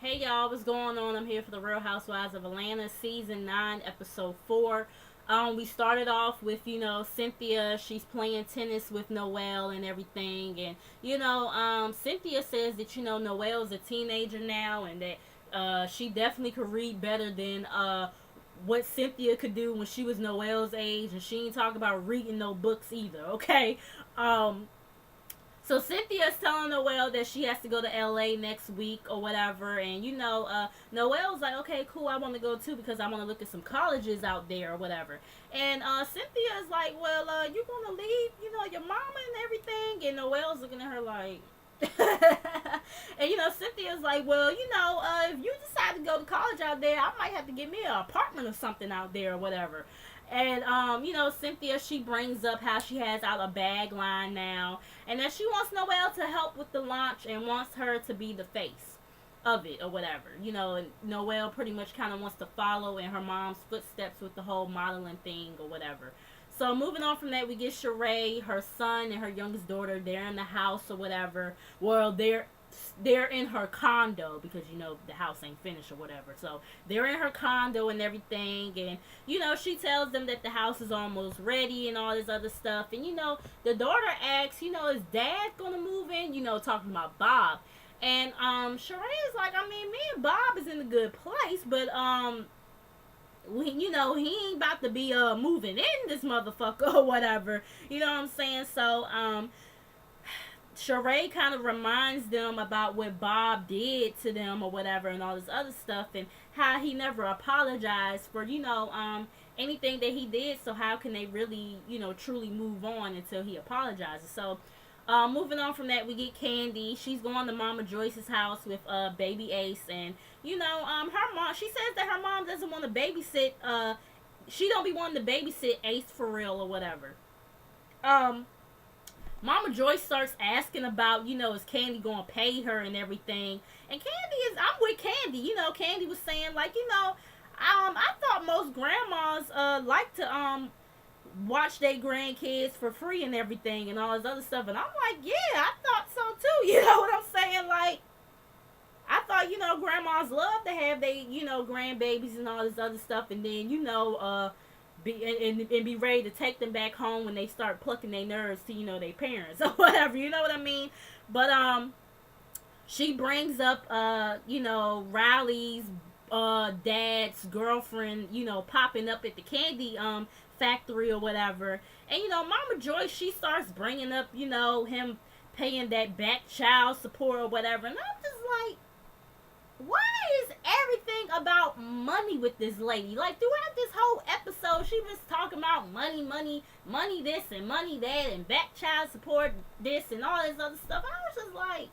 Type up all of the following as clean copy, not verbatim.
Hey y'all, what's going on? I'm here for the Real Housewives of Atlanta, season 9, episode 4. We started off with, Cynthia. She's playing tennis with Noelle and everything. And, Cynthia says that, Noelle's a teenager now and that she definitely could read better than what Cynthia could do when she was Noelle's age. And she ain't talking about reading no books either, okay? So Cynthia's telling Noelle that she has to go to LA next week or whatever, and Noelle's like, okay, cool, I want to go too because I want to look at some colleges out there or whatever. And Cynthia's like, well, you gonna leave, your mama and everything, and Noelle's looking at her like. And Cynthia's like, well, if you decide to go to college out there, I might have to get me an apartment or something out there or whatever. And Cynthia, she brings up how she has out a bag line now, and that she wants Noelle to help with the launch and wants her to be the face of it or whatever. And Noelle pretty much kind of wants to follow in her mom's footsteps with the whole modeling thing or whatever. So moving on from that, we get Sheree, her son, and her youngest daughter. They're in the house or whatever. Well, they're in her condo because the house ain't finished or whatever. So they're in her condo and everything, and she tells them that the house is almost ready and all this other stuff. And the daughter asks, is Dad gonna move in? Talking about Bob. And Sheree is like, I mean, me and Bob is in a good place, but he ain't about to be moving in this motherfucker or whatever. You know what I'm saying? So Sheree kind of reminds them about what Bob did to them or whatever and all this other stuff, and how he never apologized for anything that he did. So how can they really truly move on until he apologizes? So moving on from that, we get Candy. She's going to Mama Joyce's house with baby Ace, and her mom, she says that her mom doesn't want to babysit, she don't be wanting to babysit Ace for real or whatever. Mama Joyce starts asking about, is Candy going to pay her and everything. And I'm with Candy. Candy was saying, like, I thought most grandmas like to watch their grandkids for free and everything and all this other stuff. And I'm like, yeah, I thought so too. You know what I'm saying? Like, I thought, grandmas love to have they, grandbabies and all this other stuff. And then, be ready to take them back home when they start plucking their nerves to their parents or whatever, you know what I mean? But she brings up Riley's dad's girlfriend popping up at the candy factory or whatever. And Mama Joyce, she starts bringing up him paying that back child support or whatever, and I'm just like, why is everything about money with this lady? Like, throughout this whole episode, she was talking about money, money this and money that, and back child support this and all this other stuff. I was just like,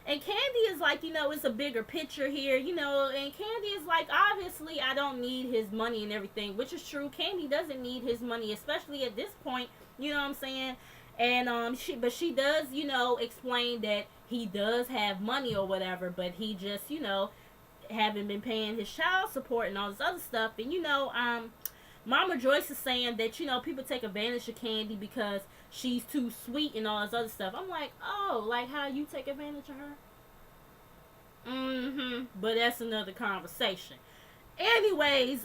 and Candy is like, it's a bigger picture here, and Candy is like, obviously, I don't need his money and everything, which is true. Candy doesn't need his money, especially at this point, you know what I'm saying? And she does, explain that he does have money or whatever, but he just, haven't been paying his child support and all this other stuff. And Mama Joyce is saying that people take advantage of Candy because she's too sweet and all this other stuff. I'm like, oh, like how you take advantage of her? But that's another conversation. Anyways,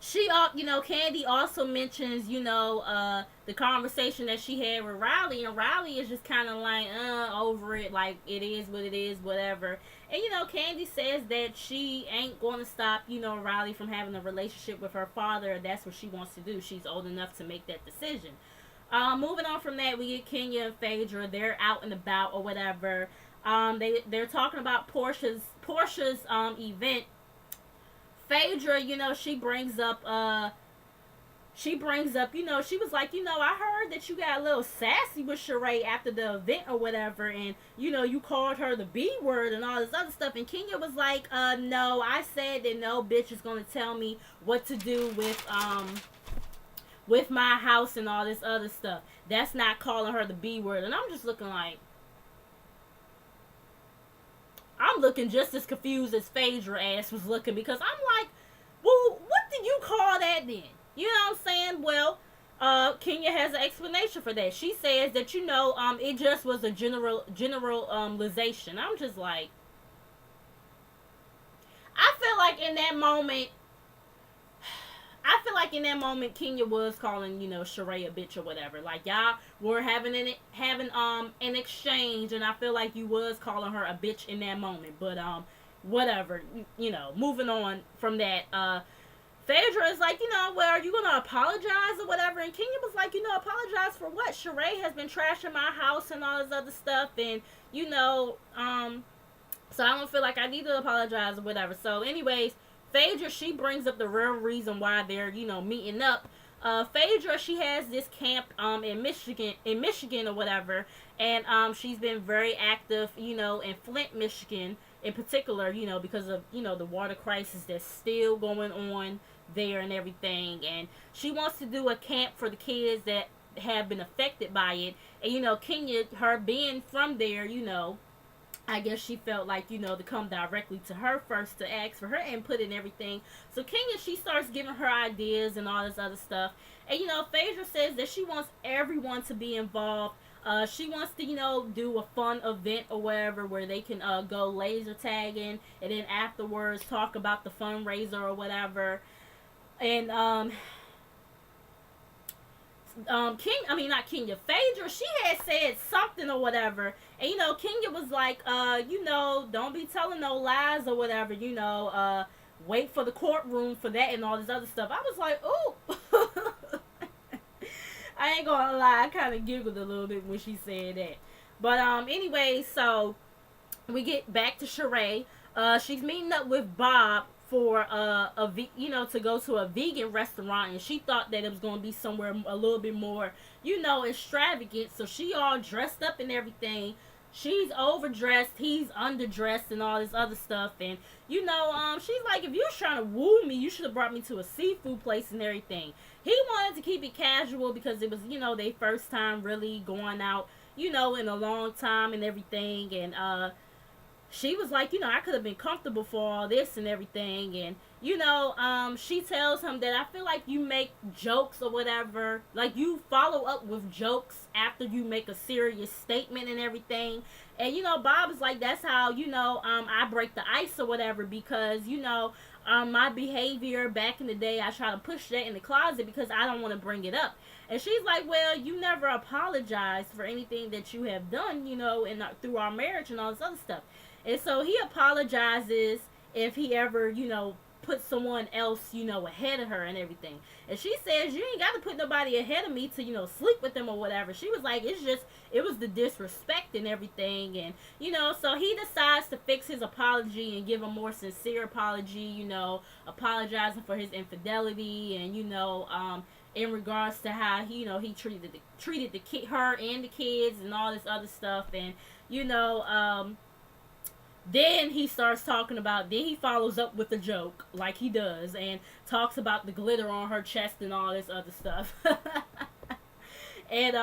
she, Candy also mentions, the conversation that she had with Riley, and Riley is just kind of like, over it, like, it is what it is, whatever. And, Candy says that she ain't going to stop, Riley from having a relationship with her father. That's what she wants to do. She's old enough to make that decision. Moving on from that, we get Kenya and Phaedra. They're out and about or whatever. They're talking about Portia's event. Phaedra, she brings up, she was like, I heard that you got a little sassy with Sheree after the event or whatever, and, you called her the B word and all this other stuff, and Kenya was like, no, I said that no bitch is gonna tell me what to do with my house and all this other stuff. That's not calling her the B word. And I'm just looking like, I'm looking just as confused as Phaedra ass was looking, because I'm like, well, what did you call that then? You know what I'm saying? Well, Kenya has an explanation for that. She says that it just was a generalization. I'm just like, I feel like in that moment, Kenya was calling, Sheree a bitch or whatever. Like, y'all were having an exchange, and I feel like you was calling her a bitch in that moment. But whatever, moving on from that. Phaedra is like, well, are you gonna apologize or whatever? And Kenya was like, apologize for what? Sheree has been trashing my house and all this other stuff, and so I don't feel like I need to apologize or whatever. So, anyways, Phaedra, she brings up the real reason why they're, meeting up. Phaedra, she has this camp in Michigan or whatever, and she's been very active, in Flint, Michigan, in particular, because of, the water crisis that's still going on there and everything. And she wants to do a camp for the kids that have been affected by it. And, Kenya, her being from there, I guess she felt like, to come directly to her first to ask for her input and everything. So Kenya, she starts giving her ideas and all this other stuff. And, Phaedra says that she wants everyone to be involved. She wants to, do a fun event or whatever where they can go laser tagging and then afterwards talk about the fundraiser or whatever. And not Kenya, Phaedra, she had said something or whatever, and Kenya was like, don't be telling no lies or whatever, wait for the courtroom for that and all this other stuff. I was like, ooh. I ain't gonna lie, I kind of giggled a little bit when she said that. But anyway, so we get back to Sheree. She's meeting up with Bob for to go to a vegan restaurant, and she thought that it was going to be somewhere a little bit more extravagant. So she all dressed up and everything. She's overdressed, he's underdressed and all this other stuff. And she's like, if you was trying to woo me, you should have brought me to a seafood place and everything. He wanted to keep it casual because it was their first time really going out in a long time and everything. And she was like, I could have been comfortable for all this and everything. And, she tells him that I feel like you make jokes or whatever. Like, you follow up with jokes after you make a serious statement and everything. And, Bob is like, that's how, I break the ice or whatever. Because, my behavior back in the day, I try to push that in the closet because I don't want to bring it up. And she's like, well, you never apologized for anything that you have done, through our marriage and all this other stuff. And so he apologizes if he ever, put someone else, ahead of her and everything. And she says, you ain't got to put nobody ahead of me to, sleep with them or whatever. She was like, it was the disrespect and everything. And, so he decides to fix his apology and give a more sincere apology, apologizing for his infidelity and, in regards to how he treated her and the kids and all this other stuff. And, then he starts talking about, then he follows up with a joke, like he does, and talks about the glitter on her chest and all this other stuff. And,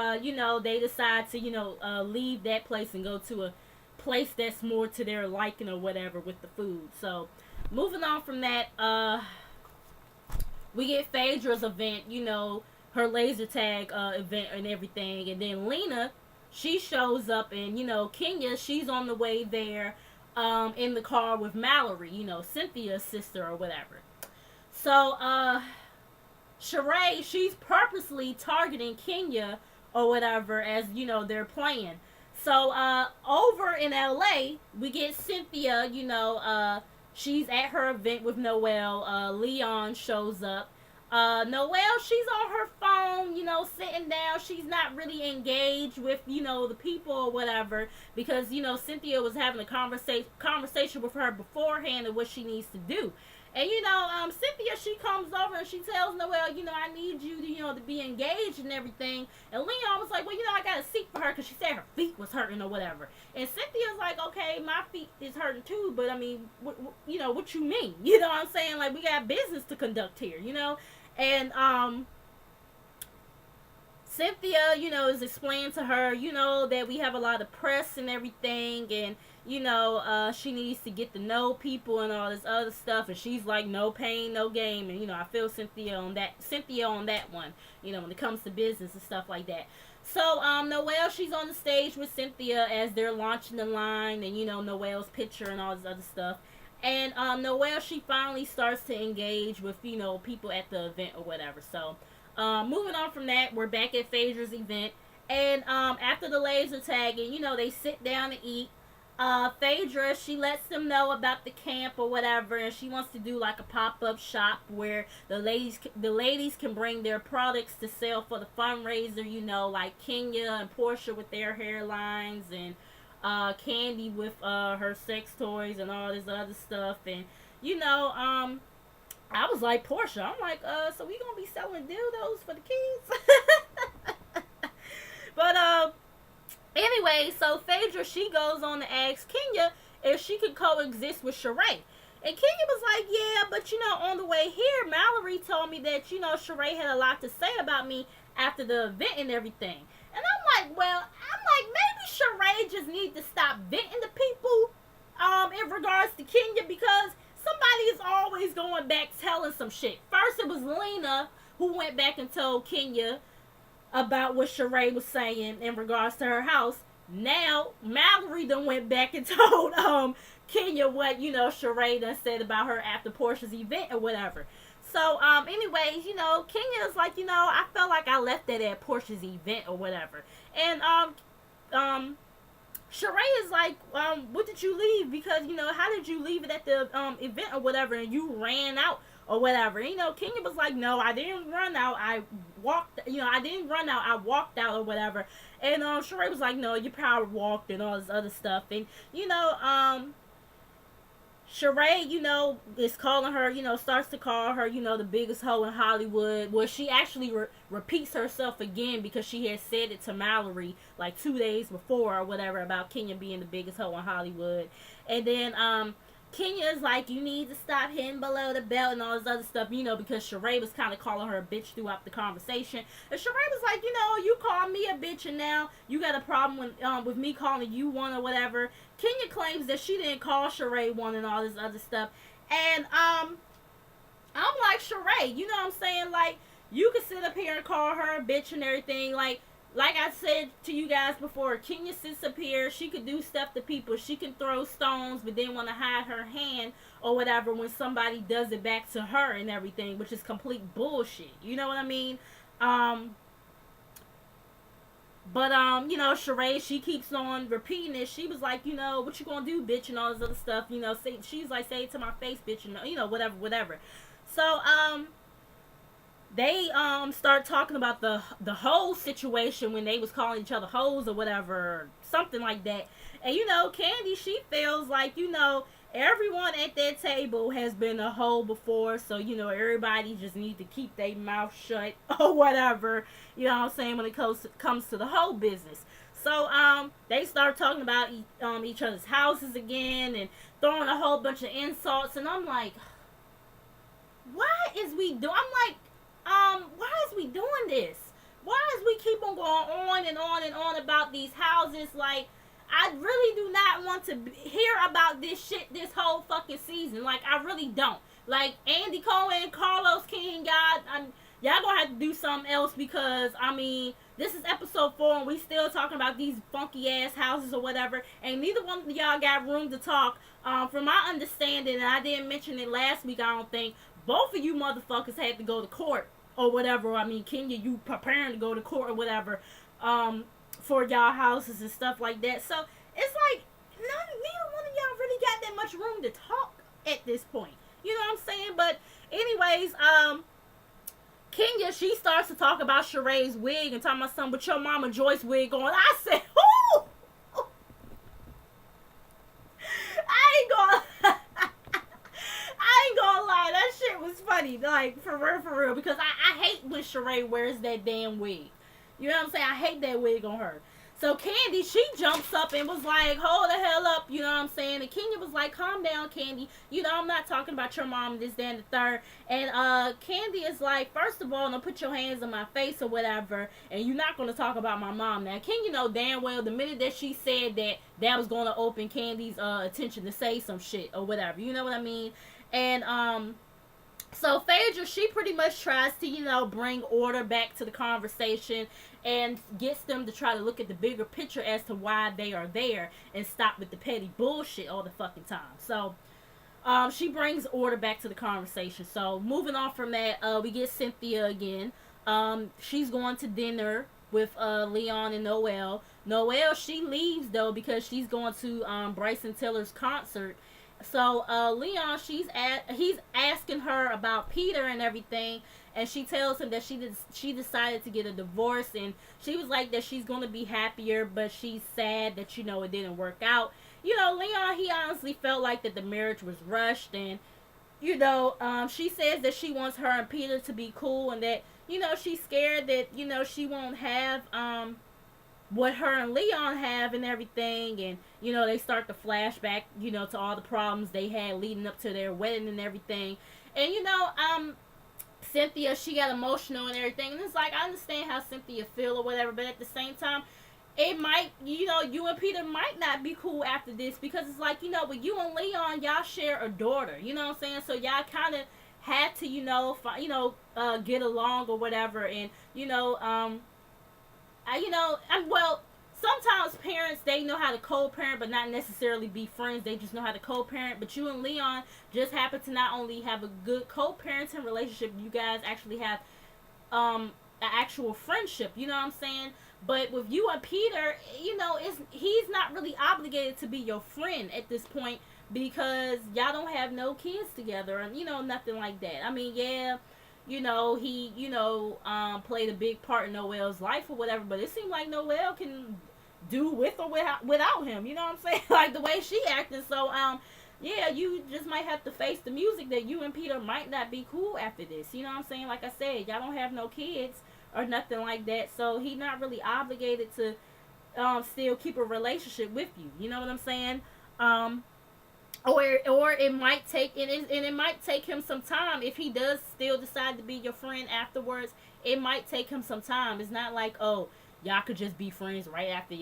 they decide to, leave that place and go to a place that's more to their liking or whatever with the food. So, moving on from that, we get Phaedra's event, her laser tag event and everything. And then Lena, she shows up, and, Kenya, she's on the way there. In the car with Mallory, Cynthia's sister or whatever. So, Sheree, she's purposely targeting Kenya or whatever as, their plan. So, over in LA, we get Cynthia, she's at her event with Noelle. Leon shows up. Noelle, she's on her phone, sitting down. She's not really engaged with, the people or whatever, because, Cynthia was having a conversation with her beforehand of what she needs to do. And, Cynthia, she comes over and she tells Noelle, I need you to, to be engaged and everything. And Leon was like, well, I got a seat for her because she said her feet was hurting or whatever. And Cynthia's like, okay, my feet is hurting too, but I mean, what you mean? You know what I'm saying? Like, we got business to conduct here, And, Cynthia, is explaining to her, that we have a lot of press and everything, and she needs to get to know people and all this other stuff. And she's like, no pain, no gain. And I feel Cynthia on that one. When it comes to business and stuff like that. So, Noelle, she's on the stage with Cynthia as they're launching the line, and Noelle's picture and all this other stuff. And Noelle, she finally starts to engage with people at the event or whatever. So, moving on from that, we're back at Phaedra's event, and after the laser tagging, they sit down to eat. Phaedra, she lets them know about the camp or whatever, and she wants to do like a pop-up shop where the ladies can bring their products to sell for the fundraiser, like Kenya and Portia with their hairlines, and Candy with her sex toys and all this other stuff. And I was like, Portia, I'm like, so we gonna be selling dildos for the kids? But anyway, so Phaedra, she goes on to ask Kenya if she could coexist with Sheree. And Kenya was like, yeah, but on the way here, Mallory told me that, Sheree had a lot to say about me after the event and everything. And I'm like, maybe Sheree just need to stop venting to people in regards to Kenya, because somebody is always going back telling some shit. First it was Lena who went back and told Kenya about what Sheree was saying in regards to her house. Now Mallory done went back and told Kenya what Sheree done said about her after Portia's event or whatever. So anyways, Kenya is like, I felt like I left that at Portia's event or whatever. And Sheree is like, what did you leave? Because, how did you leave it at the event or whatever, and you ran out or whatever? Kenya was like, no, I didn't run out. I walked, I didn't run out. I walked out or whatever. And Sheree was like, no, you power walked and all this other stuff. And, Sheree, is calling her, starts to call her, the biggest hoe in Hollywood. Well, she actually repeats herself again because she had said it to Mallory like 2 days before or whatever about Kenya being the biggest hoe in Hollywood. And then Kenya is like, you need to stop hitting below the belt and all this other stuff, because Sheree was kind of calling her a bitch throughout the conversation. And Sheree was like, you called me a bitch and now you got a problem with me calling you one or whatever. Kenya claims that she didn't call Sheree one and all this other stuff. And I'm like, Sheree, you know what I'm saying? Like, you can sit up here and call her a bitch and everything. Like I said to you guys before, Kenya sits up here, she could do stuff to people. She can throw stones, but then want to hide her hand or whatever when somebody does it back to her and everything, which is complete bullshit. You know what I mean? But Sheree, she keeps on repeating it. She was like, what you gonna do, bitch, and all this other stuff. She's like, say it to my face, bitch, and whatever. So, they start talking about the whole situation when they was calling each other hoes or whatever, something like that. And Candy, she feels like everyone at that table has been a hoe before, so everybody just need to keep their mouth shut or whatever. You know what I'm saying, when it comes to the whole business. So they start talking about each other's houses again and throwing a whole bunch of insults, and I'm like, why is we doing? I'm like, why is we doing this? Why is we keep on going on and on and on about these houses? Like, I really do not want to hear about this shit this whole fucking season. Like, I really don't. Like, Andy Cohen, Carlos King, y'all gonna have to do something else, because, this is episode 4 and we still talking about these funky ass houses or whatever, and neither one of y'all got room to talk. From my understanding, and I didn't mention it last week, I don't think, both of you motherfuckers had to go to court or whatever. Kenya, you preparing to go to court or whatever, for y'all houses and stuff like that. So it's like neither one of y'all really got that much room to talk at this point. You know what I'm saying? But anyways, Kenya, she starts to talk about Sheree's wig and talking about something with your mama Joyce wig on. I said, who? I ain't gonna lie, that shit was funny, like, for real, because I hate when Sheree wears that damn wig. You know what I'm saying? I hate that wig on her. So Candy, she jumps up and was like, hold the hell up, you know what I'm saying? And Kenya was like, calm down, Candy. You know, I'm not talking about your mom, this, that, and the third. And Candy is like, first of all, don't put your hands on my face or whatever, and you're not going to talk about my mom. Now, Kenya know damn well the minute that she said that, that was going to open Candy's attention to say some shit or whatever. You know what I mean? And, so Phaedra, she pretty much tries to, you know, bring order back to the conversation and gets them to try to look at the bigger picture as to why they are there and stop with the petty bullshit all the fucking time. So, she brings order back to the conversation. So, moving on from that, we get Cynthia again. She's going to dinner with Leon and Noelle. Noelle, she leaves though because she's going to Bryson Tiller's concert. So Leon, he's asking her about Peter and everything, and she tells him that she decided to get a divorce, and she was like that she's gonna be happier, but she's sad that, you know, it didn't work out. You know, Leon, he honestly felt like that the marriage was rushed, and you know, she says that she wants her and Peter to be cool, and that, you know, she's scared that, you know, she won't have what her and Leon have and everything. And, you know, they start to flashback, you know, to all the problems they had leading up to their wedding and everything. And, you know, Cynthia, she got emotional and everything, and it's like, I understand how Cynthia feel or whatever, but at the same time, it might, you know, you and Peter might not be cool after this, because it's like, you know, with you and Leon, y'all share a daughter, you know what I'm saying? So y'all kind of had to, get along or whatever. And, well, sometimes parents, they know how to co-parent, but not necessarily be friends. They just know how to co-parent. But you and Leon just happen to not only have a good co-parenting relationship, you guys actually have an actual friendship, you know what I'm saying? But with you and Peter, you know, he's not really obligated to be your friend at this point, because y'all don't have no kids together, and, you know, nothing like that. I mean, yeah, you know, he, played a big part in Noelle's life or whatever, but it seemed like Noelle can do with or without him, you know what I'm saying? Like, the way she acted. So, yeah, you just might have to face the music that you and Peter might not be cool after this, you know what I'm saying? Like I said, y'all don't have no kids or nothing like that, so he's not really obligated to still keep a relationship with you, you know what I'm saying? Or it might take it might take him some time if he does still decide to be your friend afterwards. It might take him some time. It's not like, oh, y'all could just be friends right after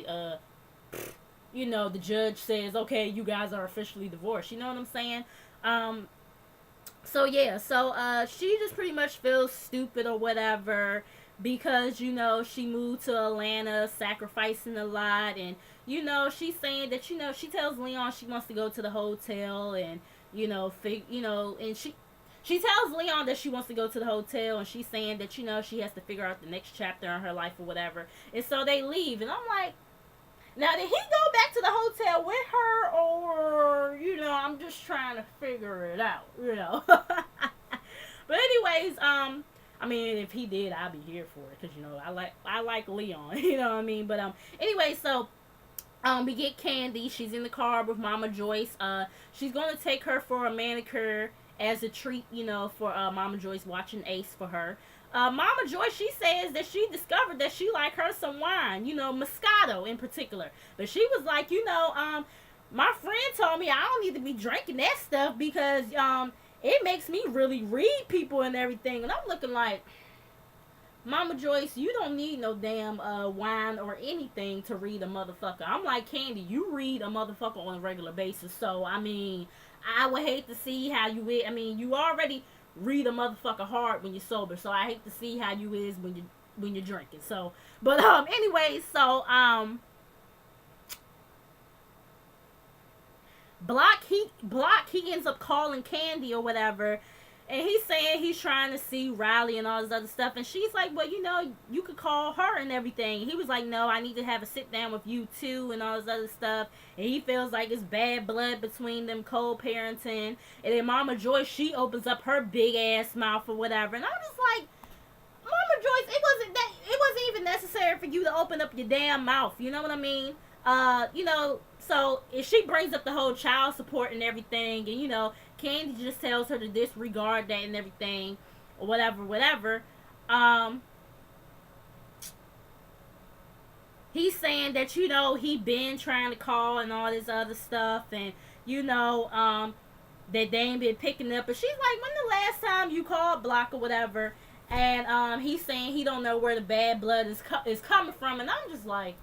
the judge says, okay, you guys are officially divorced. You know what I'm saying? So yeah, she just pretty much feels stupid or whatever, because, you know, she moved to Atlanta, sacrificing a lot, and, you know, she's saying that, you know, she tells Leon she wants to go to the hotel, and, and she tells Leon that she wants to go to the hotel, and she's saying that, you know, she has to figure out the next chapter in her life or whatever. And so they leave, and I'm like, now, did he go back to the hotel with her, or, you know, I'm just trying to figure it out, you know. But anyways, I mean, if he did, I'd be here for it, because, you know, I like Leon, you know what I mean? But anyway, so we get Candy. She's in the car with Mama Joyce. She's gonna take her for a manicure as a treat, you know, for Mama Joyce watching Ace for her. Mama Joyce, she says that she discovered that she like her some wine, you know, Moscato in particular. But she was like, you know, my friend told me I don't need to be drinking that stuff, because it makes me really read people and everything. And I'm looking like, Mama Joyce, you don't need no damn wine or anything to read a motherfucker. I'm like, Candy, you read a motherfucker on a regular basis. So, I mean, I would hate to see how you is. I mean, you already read a motherfucker hard when you're sober. So, I hate to see how you is when you're drinking. So, but anyway, so Block, he ends up calling Candy or whatever, and he's saying he's trying to see Riley and all this other stuff, and she's like, well, you know, you could call her and everything. He was like, no, I need to have a sit down with you too, and all this other stuff, and he feels like it's bad blood between them, co-parenting. And then Mama Joyce, she opens up her big ass mouth or whatever, and I'm just like, Mama Joyce, it wasn't even necessary for you to open up your damn mouth, you know what I mean? So if she brings up the whole child support and everything, and, you know, Candy just tells her to disregard that and everything, or whatever. he's saying that, you know, he been trying to call and all this other stuff, and, you know, that they ain't been picking up. But she's like, when the last time you called Block or whatever? And he's saying he don't know where the bad blood is coming from, and I'm just like,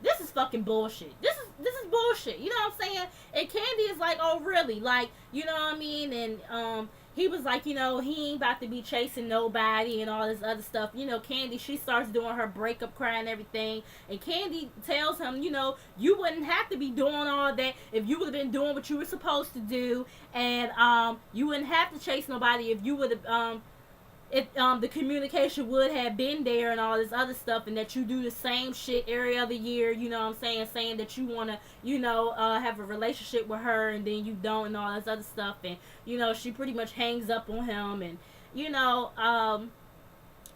this is fucking bullshit. This is bullshit. You know what I'm saying? And Candy is like, oh really? Like, you know what I mean? And he was like, you know, he ain't about to be chasing nobody and all this other stuff. You know, Candy, she starts doing her breakup cry and everything. And Candy tells him, you know, you wouldn't have to be doing all that if you would have been doing what you were supposed to do. And you wouldn't have to chase nobody if you would have the communication would have been there and all this other stuff, and that you do the same shit every other year, you know what I'm saying that you want to, you know, have a relationship with her, and then you don't, and all this other stuff. And, you know, she pretty much hangs up on him. And, you know,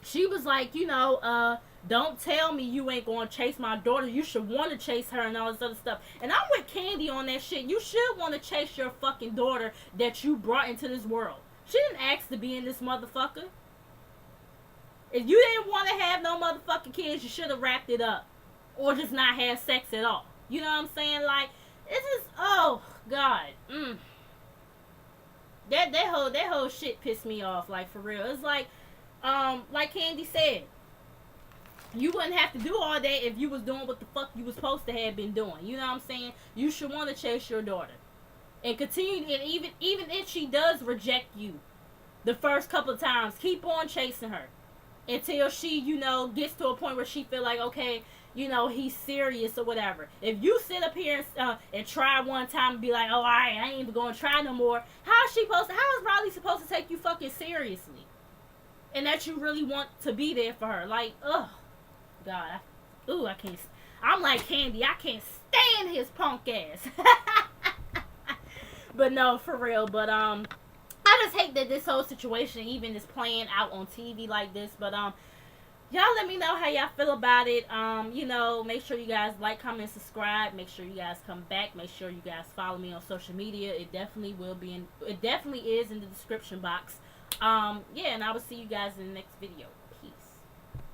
she was like, you know, don't tell me you ain't gonna chase my daughter. You should want to chase her and all this other stuff. And I'm with Candy on that shit. You should want to chase your fucking daughter that you brought into this world. She didn't ask to be in this motherfucker. If you didn't want to have no motherfucking kids, you should have wrapped it up. Or just not have sex at all. You know what I'm saying? Like, it's just, oh, God. That whole shit pissed me off, like, for real. It's like Candy said, you wouldn't have to do all that if you was doing what the fuck you was supposed to have been doing. You know what I'm saying? You should want to chase your daughter. And continue, and even if she does reject you the first couple of times, keep on chasing her. Until she, you know, gets to a point where she feel like, okay, you know, he's serious or whatever. If you sit up here and try one time and be like, oh, I ain't even gonna try no more, how is Riley supposed to take you fucking seriously? And that you really want to be there for her. Like, ugh, God, I can't. I'm like Candy, I can't stand his punk ass. But no, for real. But I just hate that this whole situation even is playing out on TV like this. But y'all let me know how y'all feel about it. You know, make sure you guys like, comment, subscribe. Make sure you guys come back. Make sure you guys follow me on social media. It definitely is in the description box. Yeah, and I will see you guys in the next video.